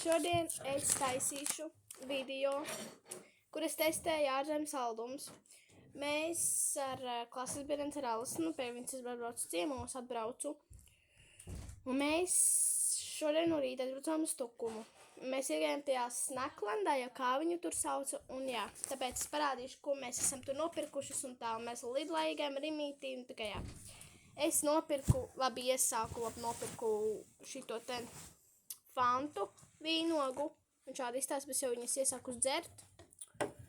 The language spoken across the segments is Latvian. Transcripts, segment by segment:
Šodien es taisīšu video, kur es testēju ārzemju saldumus. Mēs ar klases biedriem ar Alisonu pie viņas braucu ciemos, atbraucu. Un mēs šodien no rīta atbraucām uz Tukumu. Mēs iegājām tajā Snacklandā, jau kā viņu tur sauca, un jā, tāpēc es parādīšu, ko mēs esam tur nopirkušas un tā. Mēs Lidlā iegājām Rimītī, un tā kā jā. Es nopirku, nopirku šito te Fantu vīnogu, un šādi izstāst, bet jau viņas iesākus dzert.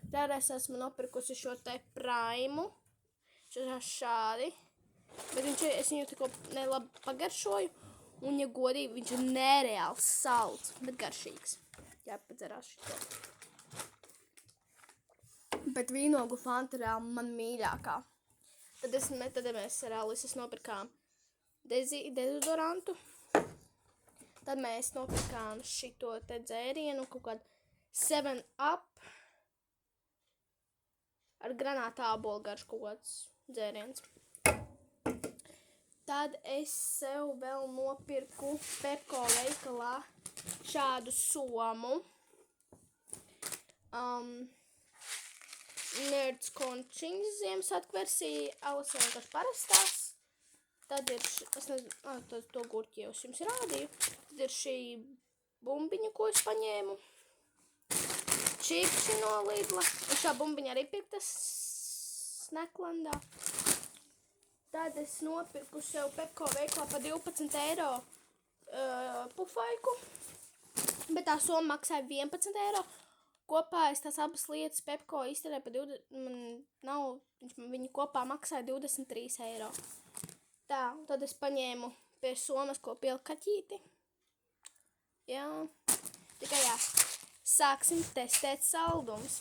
Tad es esmu nopirkusi šo te Praimu, šādi, bet es viņu tikko nelabi pagaršoju, un, ja godīgi, viņš ir nereāli salds, bet garšīgs. Jāpadzerās šito. Bet vīnogu Fanta reāli man mīļākā. Tad mēs ar Alises nopirkām dezodorantu. Tad mēs nopirkām šito te dzērienu, kaut kādu 7up ar granāta ābolu garšu kaut kāds dzēriens. Tad es sev vēl nopirku Pepko veikalā šādu somu. Nerds končiņas Ziemassvētku versija, Alisa vienkārši parastās. Tad ir, es nezinu, to gurķi jau es jums rādīju. Tad ir šī bumbiņa, ko es paņēmu. Čipsi no Lidla. Un šā bumbiņa arī pirktas Snacklandā. Tad es nopirku sev Pepko veiklā pa 12 eiro pufaiku. Bet tā soma maksāja 11 eiro. Kopā es tās abas lietas Pepko izterēju pa 20, viņi kopā maksāja 23 eiro. Tā, tad es paņēmu pie somas, ko pielikt kaķīti. Jā, tikai jā, sāksim testēt saldumus.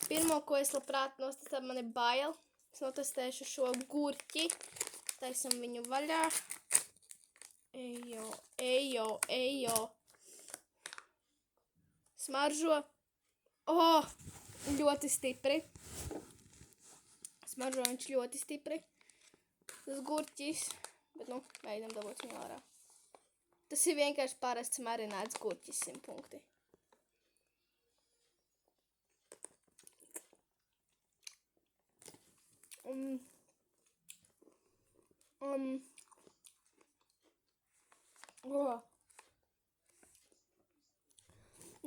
Pirmo, ko es labprāt nostestētu, man ir bail. Es notestēšu šo gurķi. Taisam viņu vaļā. Ejo. Smaržo. Ļoti stipri. Smaržo viņš ļoti stipri. Tas gurķis. Bet, mēģinām dabūt viņu ārā. Tas ir vienkārši parasts marinēts gurķis 100 punkti.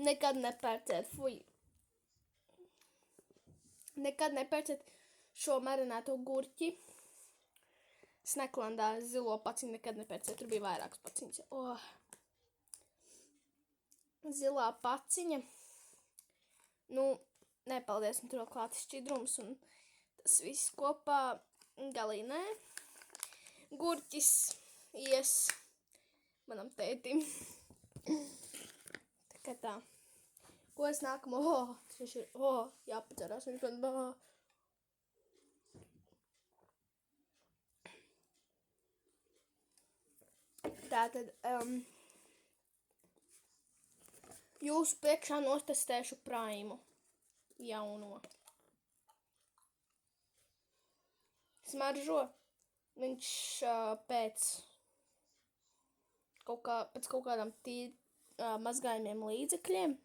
Nekad nepērciet, Nekad nepērciet šo marinēto gurķi. Snacklandā zilo paciņu nekad nepērciet, tur bija vairākas paciņas. Zilā paciņa. Nepaldies, un tur vēl klātas šķidrums, un tas viss kopā galīnē. Gurķis ies manam tētim. Tā kā tā. Ko es nākamo? Viņš ir, jāpacerās. Viņš man, Tātad, jūsu priekšā nostestēšu Praimu jauno. Smaržo. Viņš pēc kaut kādām mazgājumiem līdzekļiem.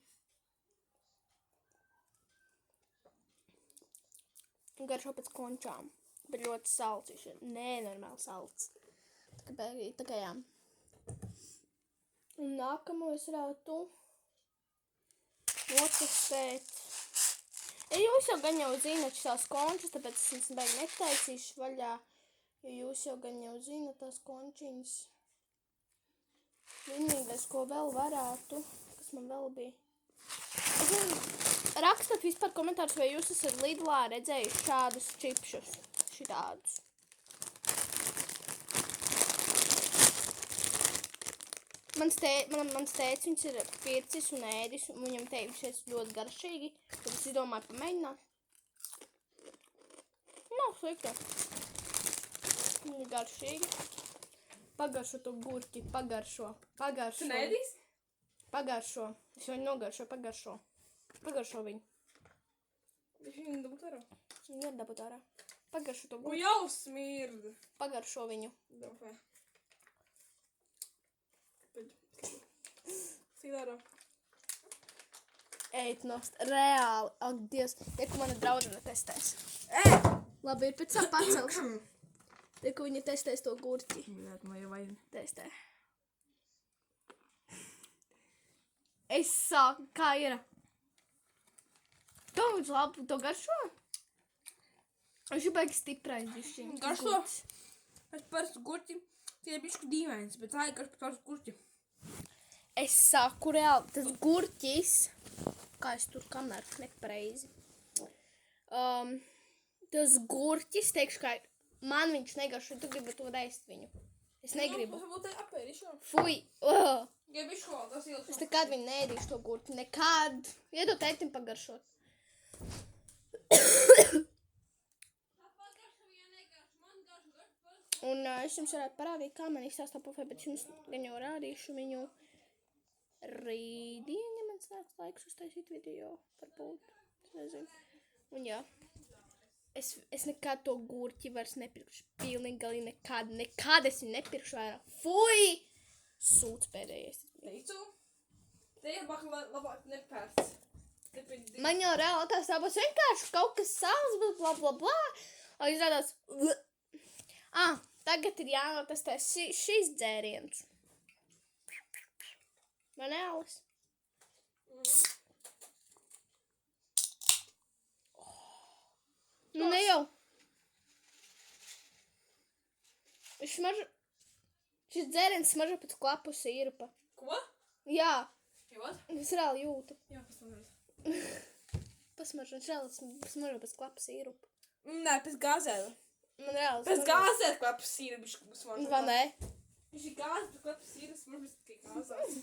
Garšo pēc končām, bet ļoti salds, viņš ir nenormāli salds. Tā kā jā. Un nākamo es varētu notestēt. Jūs jau gan jau zināt šās končas, tāpēc es baigi netaisīšu vaļā, jo jūs jau gan jau zināt tās končiņas. Vienīgais, ko vēl varētu, kas man vēl bija. Rakstat vispār komentārus, vai jūs esat Lidlā redzējuši šādus čipšus, šitādus. Mans tētis, viņus ir pircis un ēdis, un viņam teikušies ļoti garšīgi, tad es izdomāju pamēģināt. Nav slikti. Viņi ir garšīgi. Pagaršo to gurķi, pagaršo. Tu neēdīsi? Pagaršo. Es viņu nogaršoju, pagaršo viņu. Viņš viņu dabūt ārā? Viņu var dabūt ārā. Pagaršo to gurķi. Jau smirda. Pagaršo viņu. Dofē. dara. Eit nost. Reāli. Ak, Dievs. Tieku mana draudzene testēs. Labi, ir pēc tam pacelšu. Tieku viņa testēs to gurķi. Minēt, man jau vajag. Testē. Es sāku, kā ir? To viņš labi, to garšo? Viņš ir baigi stiprais bišķiņ. Garšo? Es parastu gurķi, tie ir bišķi dīvains, bet tā ir garš parastu gurķi. Es saku reāli, tas gurķis, kā es tur kameru nepareizi. Tas gurķis, teikšu, kā man viņš negaršo, tu gribi to ēst viņu. Es negribu. Varbūt tā apērišu. Fui! Ja bišķi vēl, tas ilgs. Es nekad viņu neēdīšu to gurķi. Nekad. Iedot tētim pagaršot. Un es jums varētu parādīt, kā man izstāstā pufē, bet jums gan jau rādīšu viņu rītdien, ja man snāks laiks uztaisīt video, varbūt, es nezinu. Un jā, es nekad to gurķi vairs nepirkšu, pilnīgi galīgi nekad es viņu nepirkšu vairāk. Fui! Sūds pēdējais. Teicu? Te ir labāk nepērts. Man jau reāli tās tāpēc vienkārši kaut kas savs, bet bla bla bla. Un izrādās, tagad ir jānotestē šis dzēriens. Man Alice? Nu ne jau. Šis dzēriens smaržo pēc klapu sīrupa. Ko? Jā. What? Es reāli jūtu. Jā, pastāvēt. Pasmaržo, viņš reāli smaržo pēc klapu sīrupa. Nē, pēc gāzēla. Man reāli Pēc gāzēla klapas sīra bišķi smaržo. Vai ne? Viņš ir gāzes, bet klapas sīra smaržo tikai gāzās.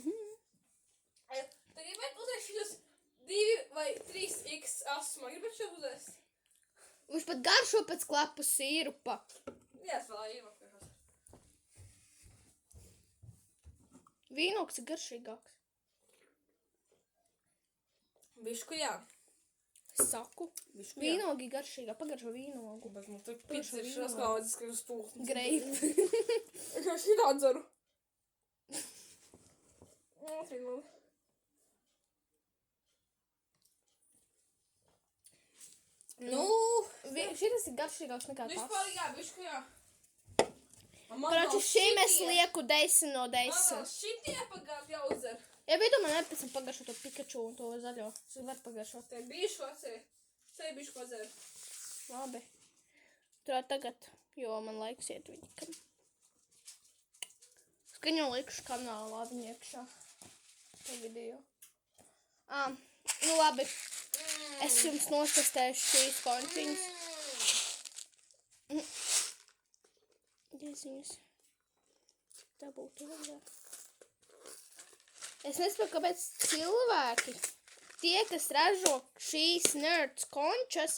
Tu gribētu uzēst šitos 2 vai 3x asumā? Gribētu šo uzēst? Viņš pat garšo pēc klapu sīrupa. Jā, es vēl ir apkārt. Vīnogs ir garšīgāks. Bišku, jā. Es saku. Bišku, jā. Vīnogi garšīgāk. Pagaršo vīnogu. Bet mums tur pizza ir šās kaudzes, ka uz pūkstnes. Greipi. Es jau šitā dzeru. Atrīd man. Nu, Šitas ir garšīgāks nekā tas. vispār jā, bišku, jā. Karači, šim es lieku 10 no 10. Man vēl šitie pagāt jāuzdzer. Ja bija domāju, pēc tam pagaršo to Pikachu un to zaļo. Es varu pagaršot. Te bišu atcer. Te bišku atcer. Labi. Tur tagad, jo man laiks iet viņam. Skaņo likšu kanālā viņa iekšā. Pa video. Nu labi. Es jums nostastēšu šīs končiņas. Dieziņas. Tā būtu vajag. Es nesaprotu, kāpēc cilvēki, tie, kas ražo šīs nerds končas,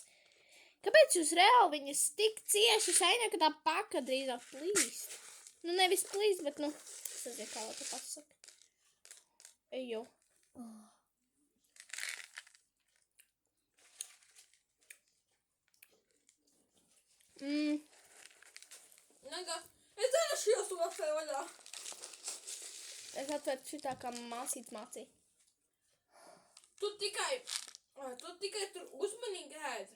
kāpēc jūs reāli viņas tik cieši saņem, ka tā paka drīzāk plīst? Nu, nevis plīst, bet, nu, es nezinu, kā lai to pasaka. Ejo. Nega, es zinu šos tu atvēju vaļā. Es atveru šitā, kā māsīt mācīja. Tu tikai tur uzmanīgi ēd.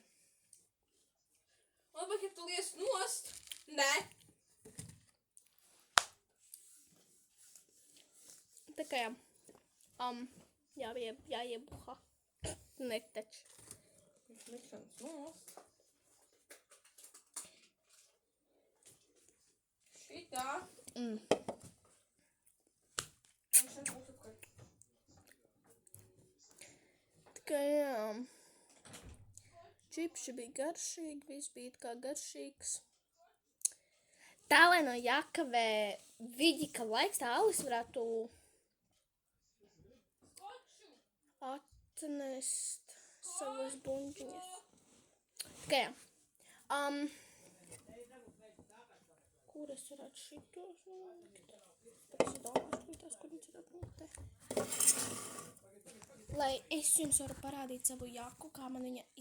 Labāk, ja tu lies nost. Nē. Tā kā jā. Jāiebuha. Netaču. Viņš likšanas nost. Šitā. Tikai jā. Čipši bija garšīgi, viss bija kā garšīgs. Tā, lai no jākavē Viģika laiks, tā Alis varētu atnest savas buņģiņas. Tikai jā. Kur es varētu šitos nolikt? Pēc domāšu, tās, kur viņš ir atnotē. Lai es jums varu parādīt savu jaku, kā man viņa